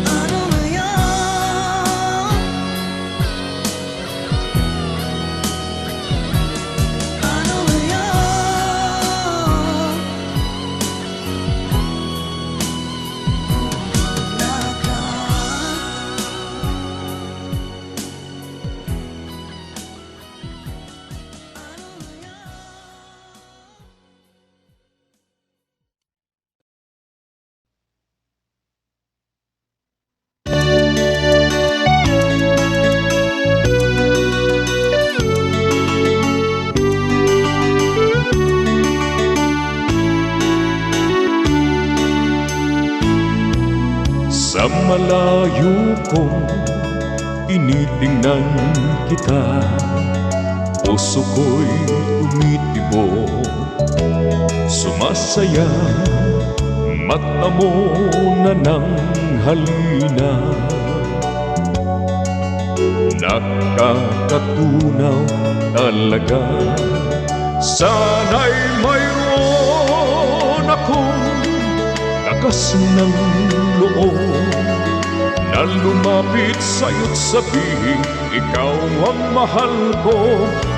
Speaker 3: Ano ngayon? Ano ngayon? Wala ka.
Speaker 4: Sa malayo kong tinitingnan kita, puso ko'y tumitibok. Sumasaya, mata mo na ng halina. Nakakatunaw talaga. Sana'y mayroon akong lakas ng loob na lumapit sa'yo't sabihin ikaw ang mahal ko.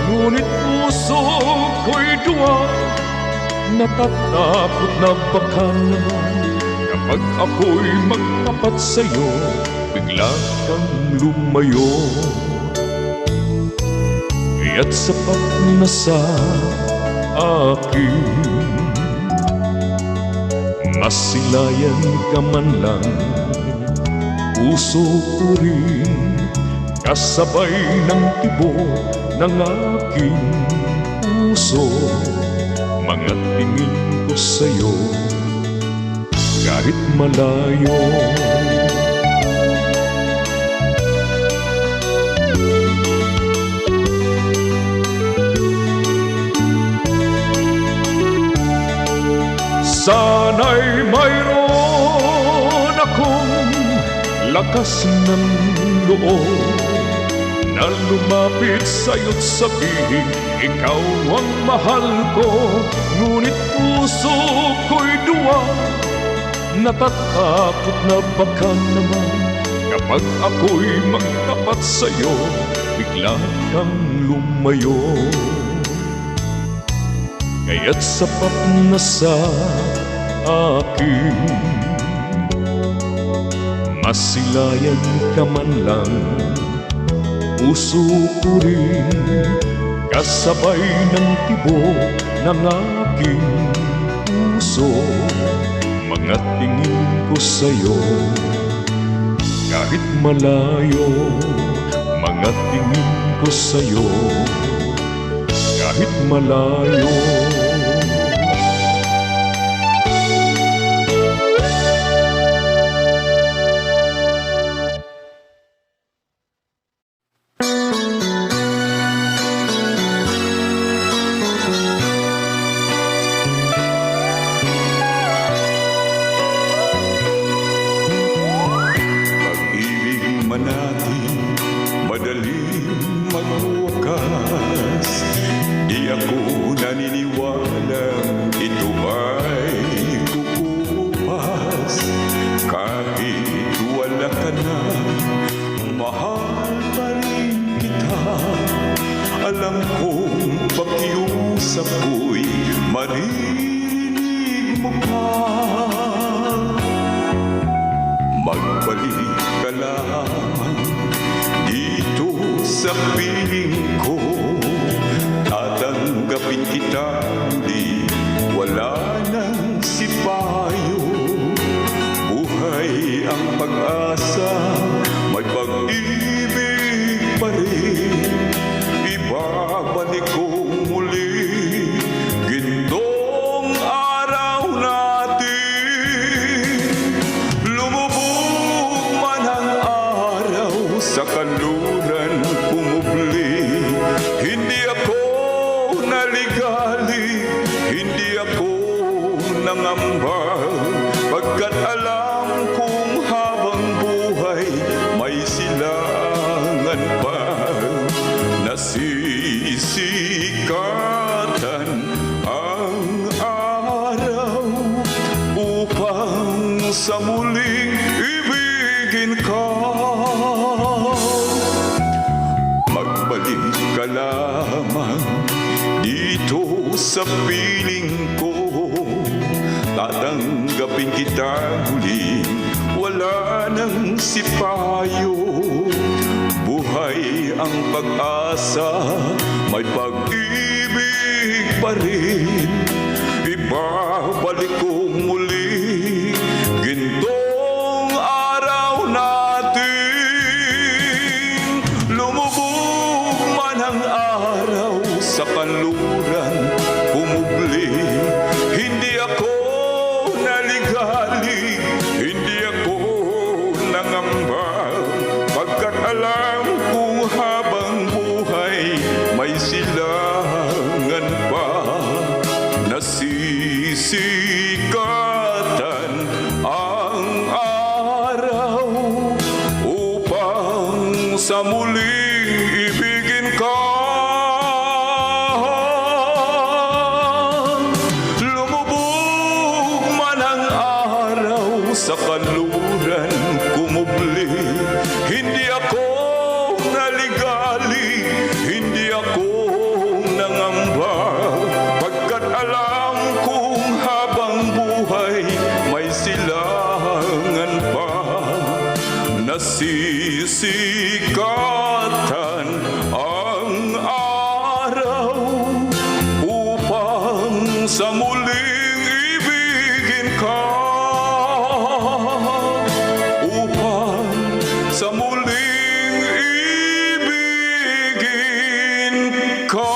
Speaker 4: Ngunit puso ko'y duwa, natatakot na baka naman kapag ako'y magtapat sa'yo, bigla kang lumayo. Kaya't sapat na sa akin, masilayan ka man lang, puso ko rin kasabay ng tibok ng aking puso. Mga tingin ko sa'yo kahit malayo. Sana'y mayroon akong lakas ng loob na lumapit sa'yo't sabihin ikaw ang mahal ko. Ngunit puso ko'y duwa, natatakot na baka naman kapag ako'y magtapat sa'yo, bigla kang lumayo. Kaya't sapat na sa akin, masilayan ka man lang, puso ko rin kasabay ng tibok ng aking puso. Mga tingin ko sa'yo kahit malayo, mga tingin ko sa'yo kahit malayo. Pag-ibig man natin madaling magwakas, di ako naniniwalang ito ay kukupas. Kahit wala ka na, mahal pa rin kita. Alam kong pakiusap ko'y maririnig mo pa. Magbalik ka lamang dito sa piling ko, tatanggapin kita muli, wala nang sipayo. Buhay ang pag-asa, may pag-ibig pa rin, ibabalik ko muli gintong araw natin. Lumubog man ang araw sa kanluran pumubli, hindi ako naligali, hindi ako nangamba, pagkat alam kong habang buhay may silangan pa. Nasisikatan ang araw upang sa muling ibigin ka. Magbalik ka lamang dito sa piling ko, tatanggapin kita muli, wala nang sipayo. Buhay ang pag-asa, may pag-ibig pa rin, ibabalik ko muli gintong araw natin. Lumubog man ang araw sa kanluran pumubli, hindi ako naligali, hindi ako nangamba, pagkat alam kong habang buhay may silangan pa. Nasisikatan sa muling ibigin ka. Lumubog man ang araw sa kanluran kumubli, hindi ako naligali, hindi ako nangamba, pagkat alam kong habang buhay may silangan pa. Nasisikatan ang araw upang sa muling ibigin ka, upang sa muling ibigin ka.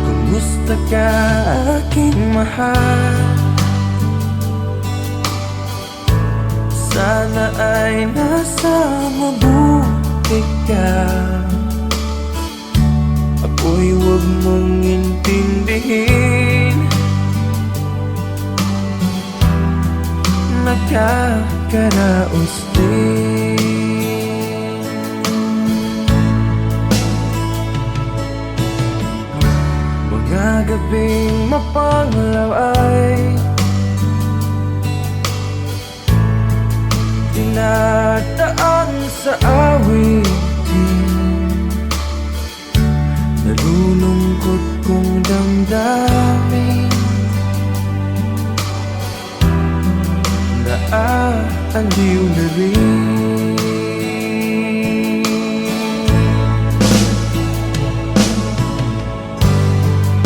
Speaker 7: Kumusta ka aking mahal? Sana ay nasa mabuti ka. Ako'y huwag mong intindihin, nakakaraos din. Mga gabing mapanglaw ay dinadaan sa awitin, nalulungkot kong damdamin, naaaliw na rin.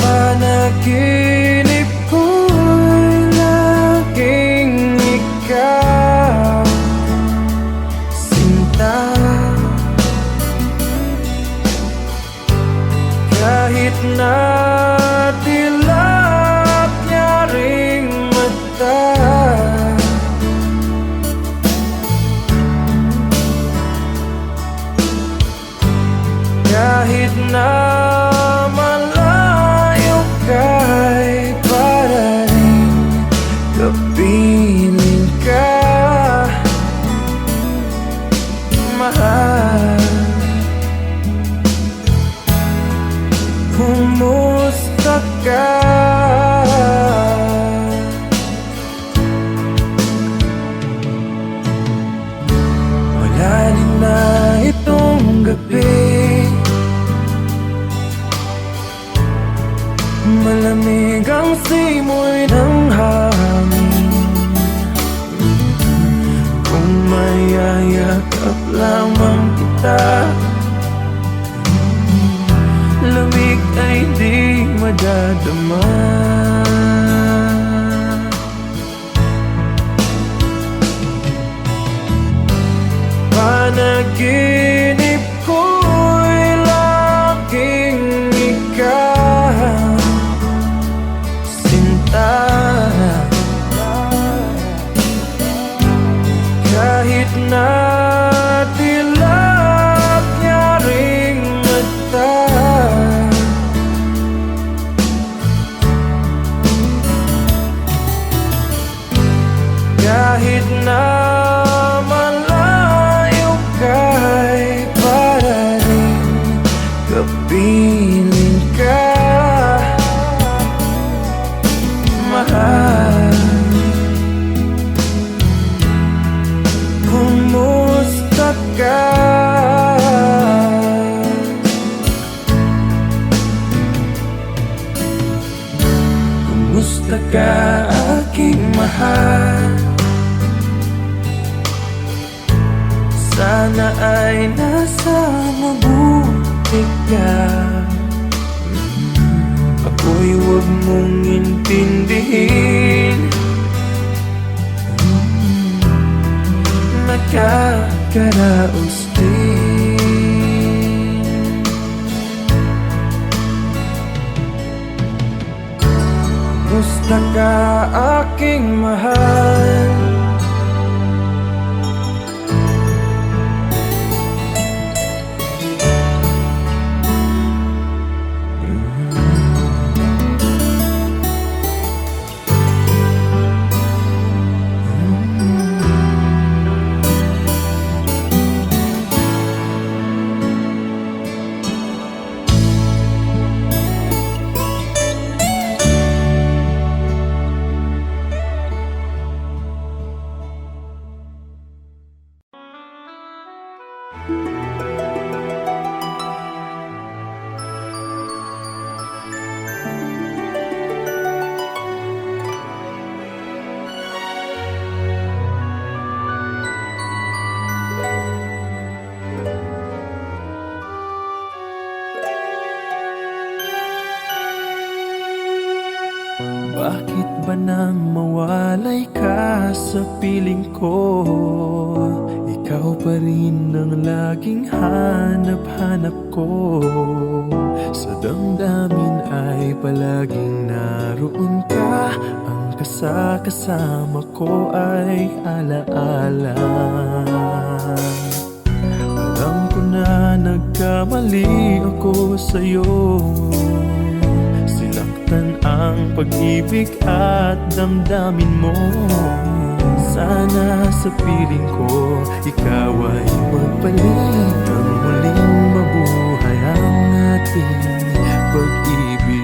Speaker 7: Panaginip ko'y laging ikaw, sinta. Kahit na dilap niya ring mata, kahit na kay para rin kapiling ka, mahal. Kumusta ka? Malalim na itong gabi, malamig ang simoy ng hangin. Kung mayayakap lamang kita, lamig ay di madadama. Panaginip ko'y laging ikaw, kahit na dilap niya ring mata, kahit na malayo kay para rin kapiling ka, mahal. Kumusta ka? Kumusta ka aking mahal? Sana ay nasa mabuti ka. Ako'y huwag mong intindihin. Nakakaraos din. Musta ka aking mahal? Bakit ba nang mawalay ka sa piling ko? Ikaw pa rin ang laging hanap-hanap ko. Sa damdamin ay palaging naroon ka. Ang kasama ko ay alaala. Alam ko na nagkamali ako sa'yo. Sinaktan ang pag-ibig at damdamin mo. Sana sa piling ko ikaw ay magbalik. Ang muling mabuhay ang ating pag-ibig.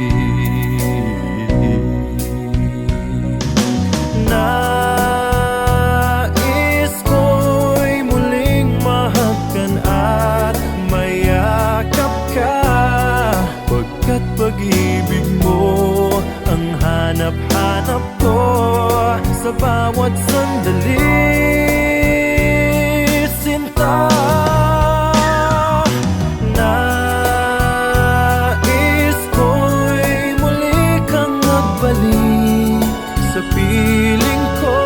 Speaker 7: Nais ko'y muling mahagkan at mayakap ka. Pagkat pag-ibig mo ang hanap-hanap ko sa bawat sandali, sinta. Nais ko'y muli kang magbalik sa piling ko.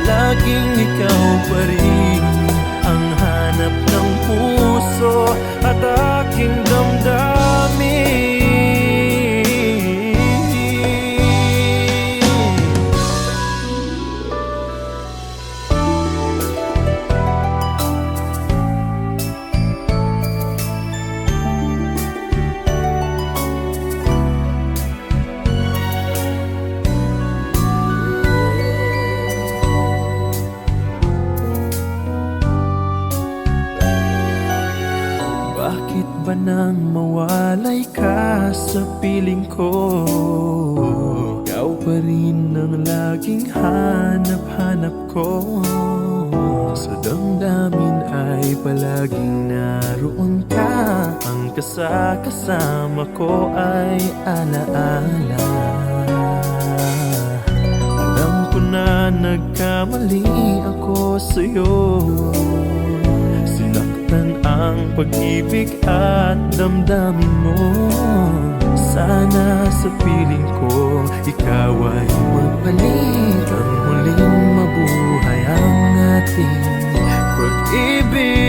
Speaker 7: Laging ikaw pa rin ang hanap ng puso at aking damdamin. Bakit ba nang mawalay ka sa piling ko? Ikaw pa rin ang laging hanap-hanap ko. Sa damdamin ay palaging naroon ka. Ang kasama ko ay alaala. Alam ko na nagkamali ako sa'yo. Sinaktan ang pag-ibig at damdamin mo. Sana sa piling ko ikaw ay magbalik. Ang muling mabuhay ang ating pag-ibig.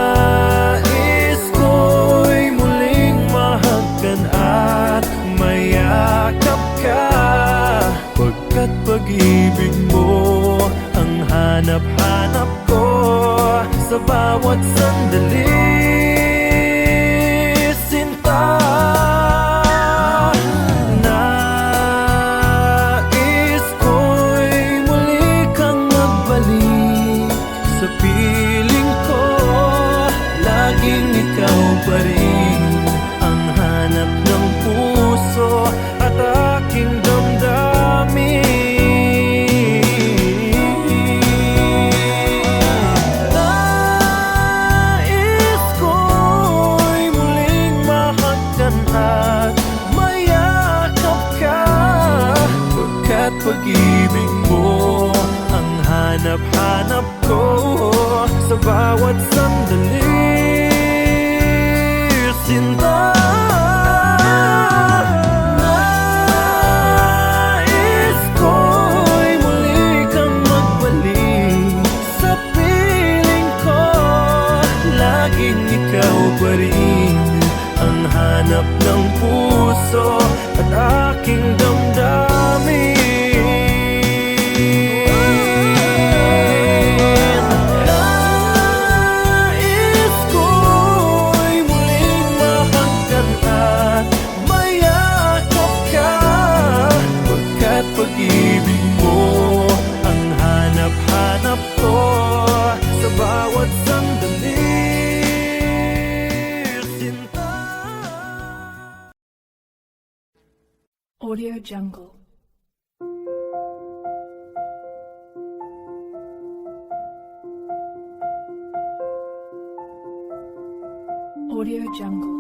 Speaker 7: Nais ko'y muling mahagkan at mayakap ka. Pagkat pag-ibig mo ang hanap-hanap ko sa bawat sandali, sinta. Nais ko'y muli kang magbalik sa piling ko. Laging ikaw pa rin ang hanap ng puso at aking damdamin. rin ang hanap ng puso at aking damdamin. Nais ko'y muling mahanggan at mayakap ka, pagkat pag-ibig mo ang hanap-hanap ko sa bawat sandali. Sinta.
Speaker 5: Audio Jungle. Audio Jungle.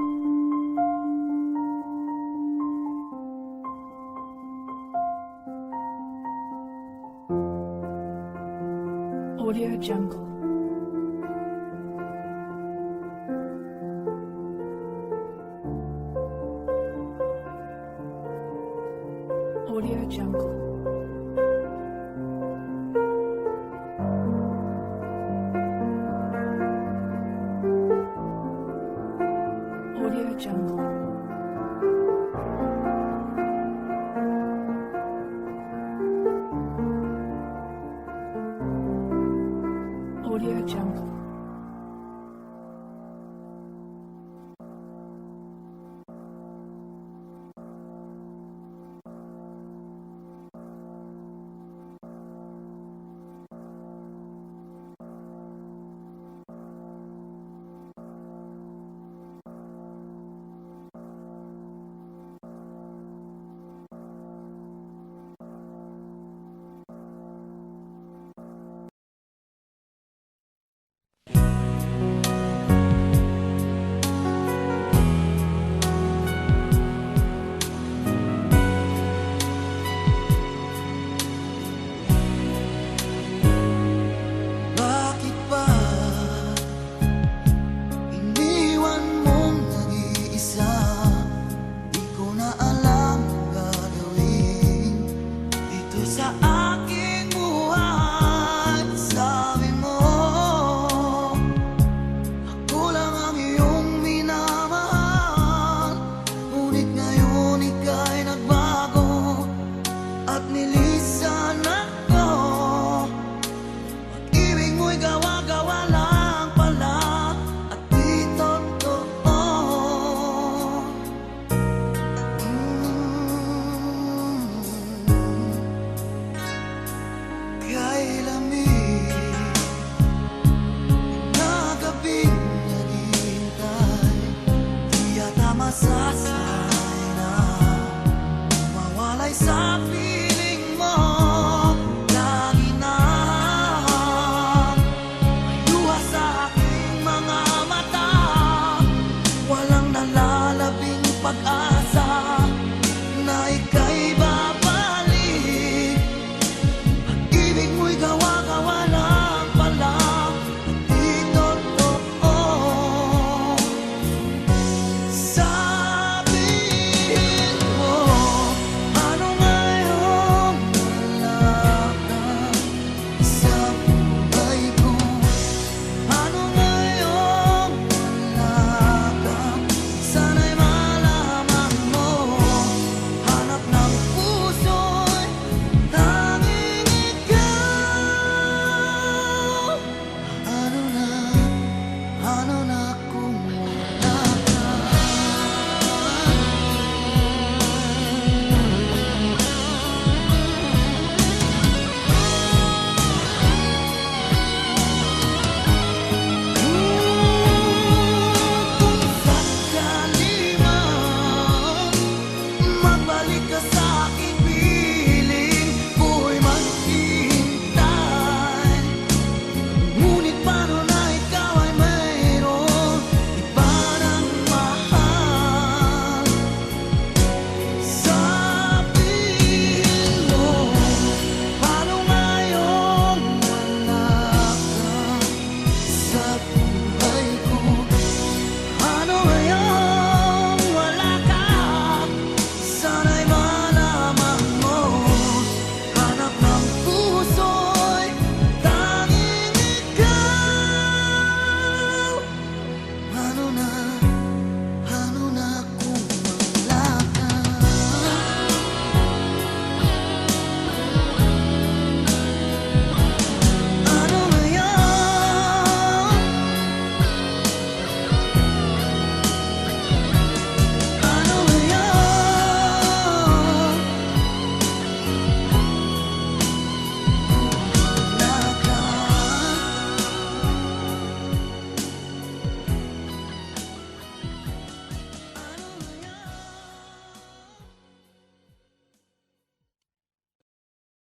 Speaker 5: Audio Jungle. Audio Jungle. Audio Jungle.